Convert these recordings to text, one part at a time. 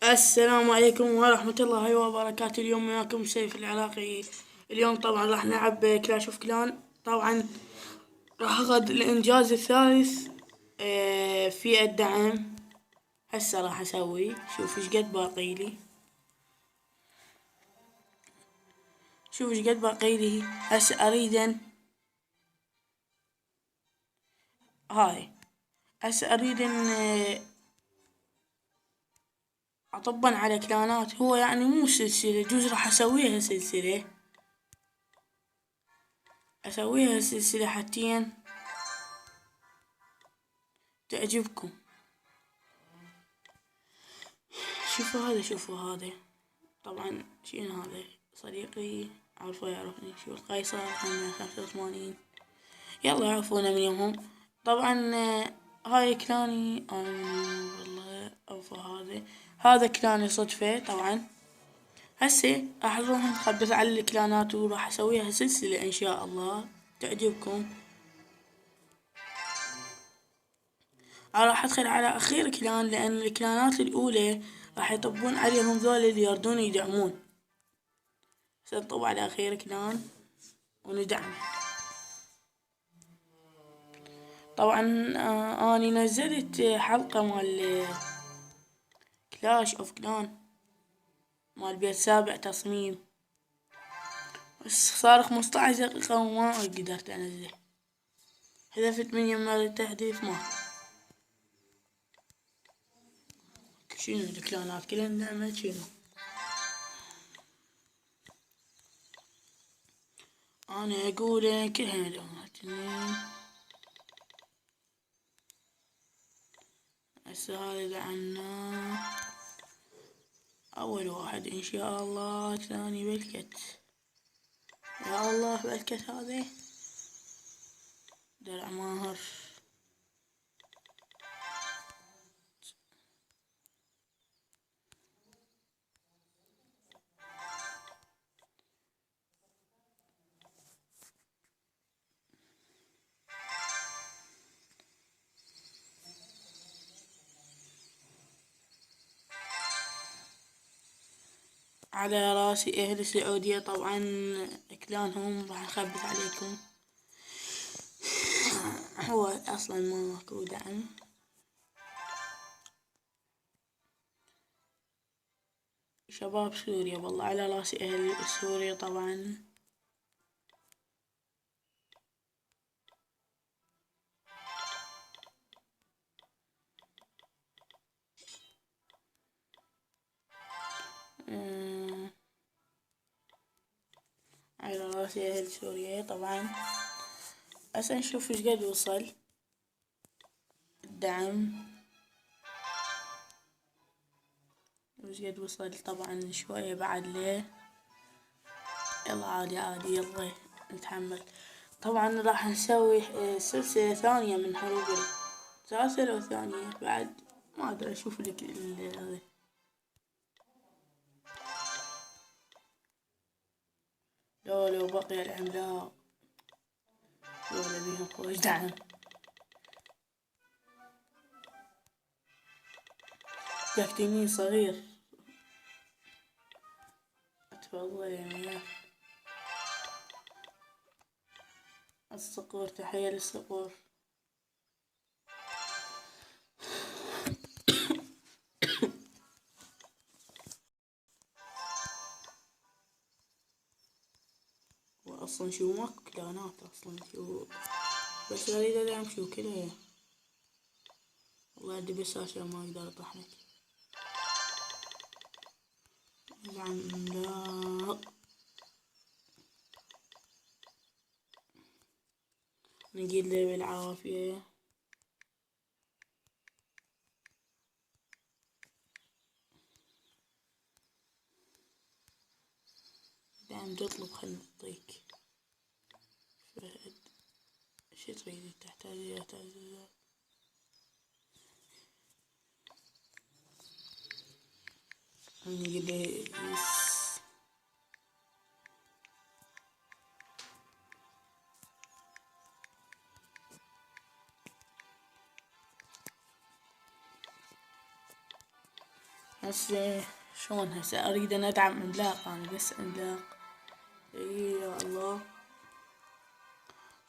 السلام عليكم ورحمة الله وبركاته. اليوم معكم سيف العراقي. اليوم طبعا راح نلعب كلاش اوف كلان. طبعا راح اخذ الانجاز الثالث في الدعم. هسه راح اسوي شوف ايش قد باقي لي. شوف ايش قد باقي لي. هسه اريد هاي هسه اريد ان اطبن على كلانات. هو يعني مو سلسلة، جوز راح اسويها سلسلة. اسويها سلسلة حتين تعجبكم. شوفوا هذا. طبعا شنو هذا؟ صديقي عارفه يعرفني. شو القيصر 85. يلا يعرفونا من يومهم. طبعا هاي كلاني انا والله اوفى. هذا كلاني صدفة طبعا. هسه راح نروح نخبص على الكلانات وراح اسويها سلسلة ان شاء الله تعجبكم. راح ادخل على اخير كلان لان الكلانات الاولى راح يطبون عليهم ذول اللي يردون يدعمون. سنطب على خير كلان وندعمه. طبعا اني نزلت حلقة مال كلاش اوف كلان مال بيت سابع تصميم، بس صار 15 دقيقة وما قدرت انزله. حذفت من يم التحديث ما. شنو الكلانات كلها نعمل شنو؟ انا اقول كلها دعمتني. هسه هذا دعمناه اول واحد ان شاء الله. ثاني بلكت يا الله بلكت هذه درع ماهر. على راسي أهل السعودية طبعا كلانهم راح نخبط عليكم. هو أصلا ما ماكو دعم. شباب سوريا والله على راسي أهل سوريا طبعا. على راسي أهل سوريا طبعا. هسه نشوف ايش قد وصل الدعم. ايش قد وصل طبعا شوية بعد ليه. يلا عادي يلا نتحمل. طبعا راح نسوي سلسلة ثانية من حروب سلسلة ثانية بعد. ما ادري اشوف لك هذا. لو بقي العملاق ولا بيهم خوش دعم. تكتيني صغير. اتفضل يا مياه. الصقور تحية للصقور. واصلا شو ماكو كلانات اصلا شو. بس اريد ادعم شو كذا. والله ادي بس عشان ما اقدر اطحنك. العملاق نقيد له بالعافية. دعم تطلب خلنا نعطيك. فهد شي تريد تحتاج الى تعزيزات. نقيد له هسه شلون هسه اريد ان ادعم عملاق انا بس عملاق. اي يا الله.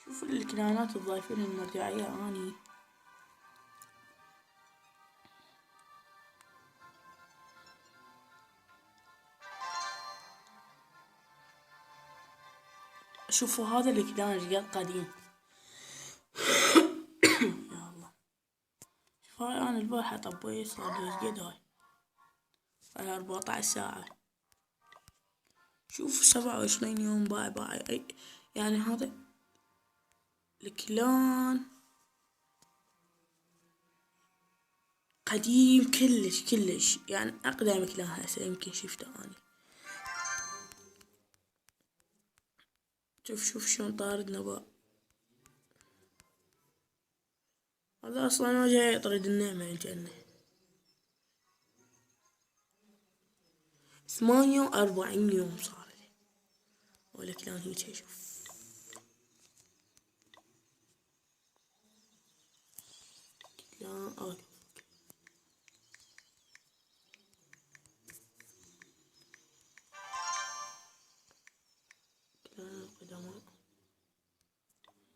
شوف الكلانات الضايفين المرجعية اني. شوفوا هذا الكلان ايش قد قديم. يا الله. شوف هاي انا البارحة طبيت صار لي ايش قد هاي 14 ساعة. شوف 27 يوم باي يعني هذا الكلان قديم كلش يعني اقدم كلان هسه يمكن شفته اني. شوف شلون طارد نبأ. هذا اصلا ما جاي يطرد النعمة من الجنة. 48 يوم صار لي ولا كلان هيك. شوف كلان كلان القدماء.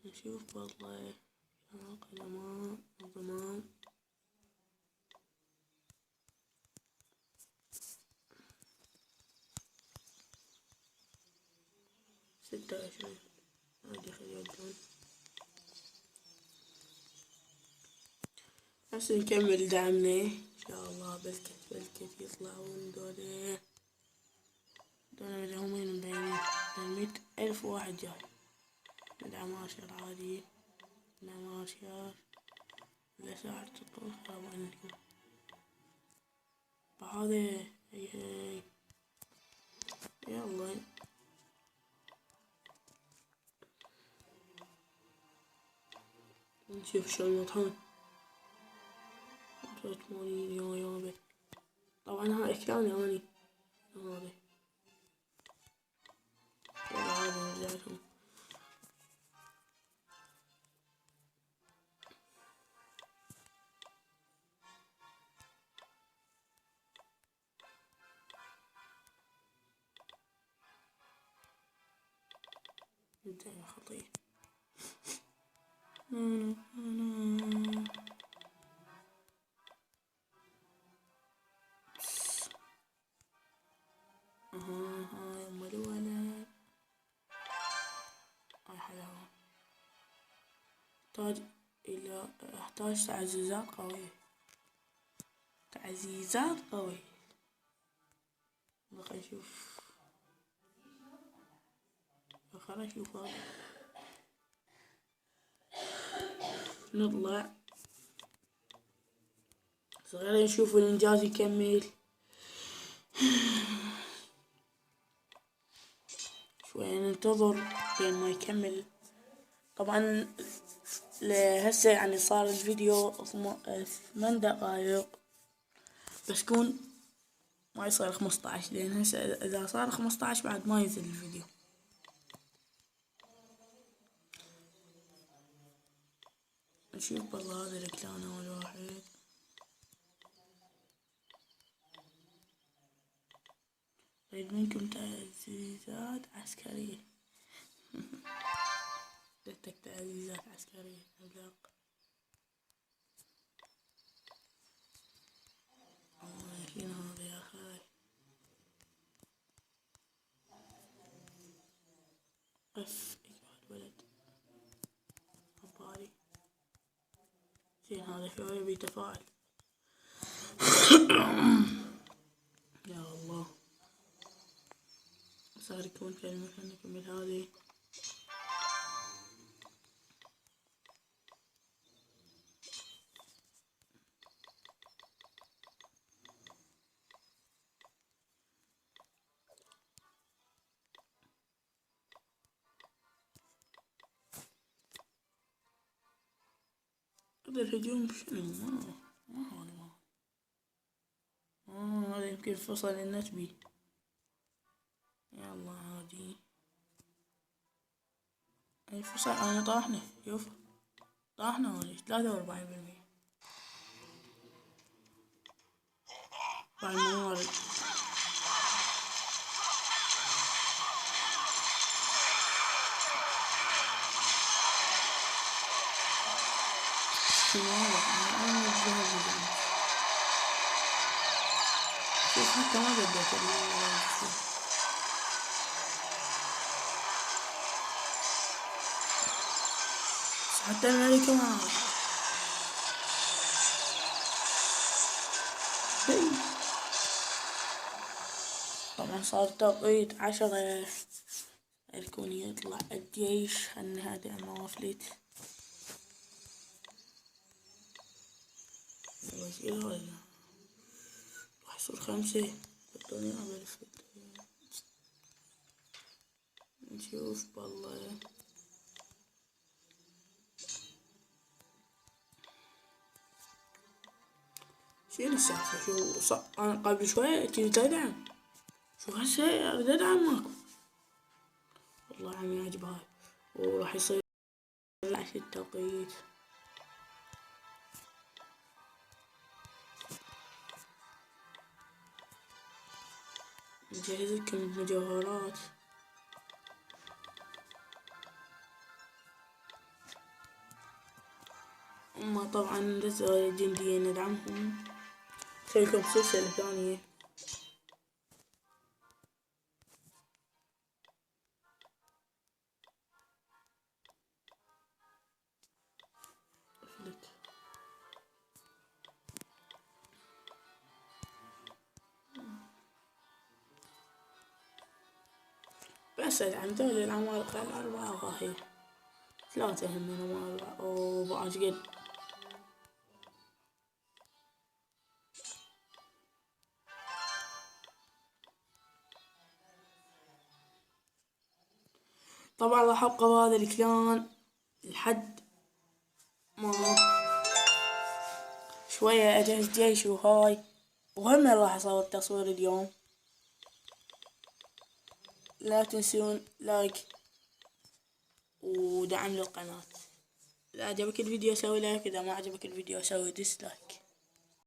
نشوف والله كلان القدماء الضمان. 26 هادي خلي يبدون. هسه نكمل دعمنا ان شاء الله. بلكت يطلعون دول مدعومين مبينين. 100,000 واحد جاي. ندعم ماشر عادي. ندعم ماشر لساعة تطول خرابين لكم بهذا. هي يلا نشوف شلون يطحون. 85 يابا. طبعا هاي كلاني اني هذا. يلا عادي نرجعلهم. نبدأ يا خطير. هاي ام الولد. هاي حلاوة. احتاج تعزيزات قوية. تعزيزات قوية. خلينا نشوف. خلينا نشوف هذا. نطلع صغيرة نشوف الانجاز يكمل. شوية ننتظر لين ما يكمل. طبعا هسه يعني صار الفيديو 8 دقايق بس كون ما يصير 15 لان هسه اذا صار 15 بعد ما ينزل الفيديو. نشوف والله هذا الكلان اول واحد. اريد منكم تعزيزات عسكرية. بدك تعزيزات عسكرية عملاق. شنو هذا يا اخي. قف اقعد ولد. عبالي زين هذا شوية بيتفاعل. يا الله. صار يكون كلمة. خلينا نكمل هذه. هذا الهجوم شنو ما هذا هذا يمكن فصل النت بي. يلا عادي. اي فصل انا طاحني. شوف طاحنا هوني 43%. بعد الموارد. شوف حتى ما بديت حتى الملكة ما طبعا صار توقيت 10 يكون يطلع الجيش. خلني هادي الموافلت راح يصير 5. حطوني أبل نشوف بالله. شنو السالفة؟ شو أنا قبل شوية كنت أدعم، شو هسه أريد أدعم ماكو. والله عمي يعجب هاي. وراح يصير 10 التوقيت. نجهز لكم المجوهرات. أما طبعا رزق جندية ندعمهم. نسوي لكم سلسلة ثانية. بس أدعم ذول العمالقة ال4 وهاي 3 هم مال وبعد قد. طبعا راح أبقى بهذا الكلان لحد ما شوية أجهز جيش وهاي. وهم راح أصور تصوير اليوم. لا تنسون لايك ودعم للقناة. إذا عجبك الفيديو سوي لايك، إذا ما عجبك الفيديو سوي ديسلايك.